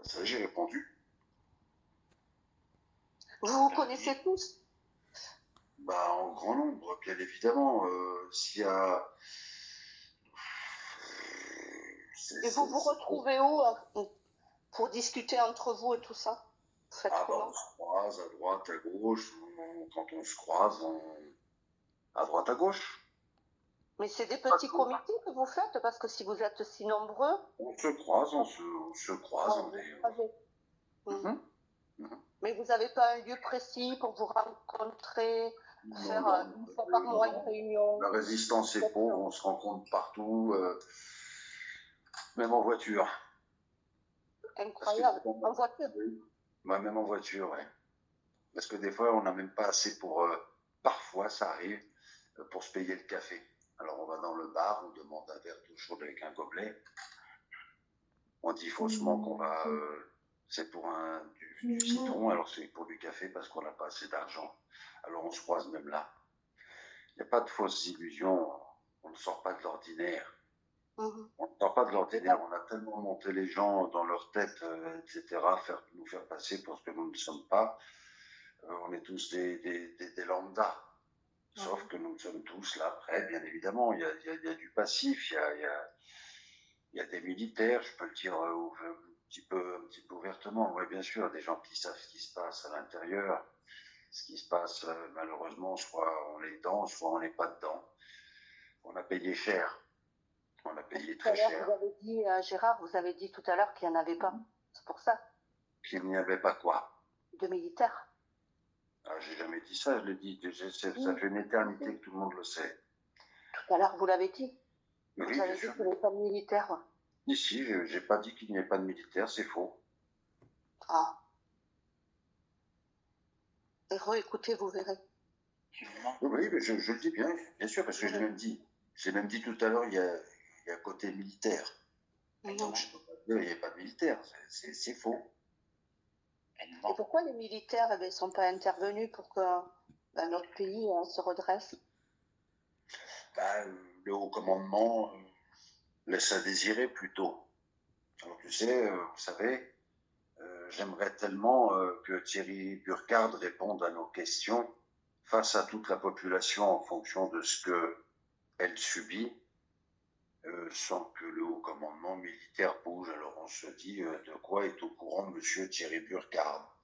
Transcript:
Ça, j'ai répondu. Vous vous connaissez tous? Bah, en grand nombre, bien évidemment. S'il y a. Et vous vous retrouvez où pour discuter entre vous et tout ça? Vous faites Ah, bah, comment? on se croise à droite, à gauche. Quand on se croise, à droite, à gauche. Mais c'est des petits comités que vous faites parce que si vous êtes si nombreux, On se croise, on se croise, vous on est. vous croisez. Mhm, mhm. Mais vous n'avez pas un lieu précis pour vous rencontrer, Non, faire non, une fois par mois une non. réunion? La résistance est pauvre, on se rencontre partout, même en voiture. Incroyable. En voiture. Oui. Ouais, même en voiture, ouais. Parce que des fois, on n'a même pas assez pour. Parfois, ça arrive, pour se payer le café. Alors, on va dans le bar, on demande un verre d'eau chaude avec un gobelet. On dit faussement qu'on va. C'est pour du citron, alors c'est pour du café parce qu'on n'a pas assez d'argent. Alors, on se croise même là. Il n'y a pas de fausses illusions. On ne sort pas de l'ordinaire. Mhm. On ne sort pas de l'ordinaire. On a tellement monté les gens dans leur tête, etc., nous faire passer pour ce que nous ne sommes pas. On est tous des lambdas. Sauf que nous sommes tous là près, bien évidemment. Il y a du passif, il y a des militaires, je peux le dire un petit peu ouvertement. Oui, bien sûr, des gens qui savent ce qui se passe à l'intérieur. Ce qui se passe, malheureusement, soit on est dedans, soit on n'est pas dedans. On a payé cher. On a payé Tout à très l'heure, cher. vous avez dit, Gérard, vous avez dit tout à l'heure qu'il n'y en avait pas. C'est pour ça, Qu'il n'y avait pas quoi. de militaires. Ah, j'ai jamais dit ça, je l'ai dit. Ça fait une éternité que tout le monde le sait. Tout à l'heure, vous l'avez dit. Mais Vous oui, avez bien dit sûr. qu'il n'y avait pas de militaires. Ici, j'ai pas dit qu'il n'y avait pas de militaires, c'est faux. Ah. Et réécoutez, vous verrez. Oui, mais je le dis bien sûr, parce que je l'ai même dit. J'ai même dit tout à l'heure, il y a côté militaire. Donc, je ne peux pas dire qu'il n'y a pas de militaire. C'est faux. Et pourquoi les militaires ne sont pas intervenus pour que notre pays se redresse? Ben, le haut commandement laisse à désirer plutôt. Alors, tu sais, vous savez, j'aimerais tellement que Thierry Burkhard réponde à nos questions face à toute la population en fonction de ce qu'elle subit, sans que le haut commandement militaire bouge. Alors on se dit de quoi est au courant Monsieur Thierry Burkhard.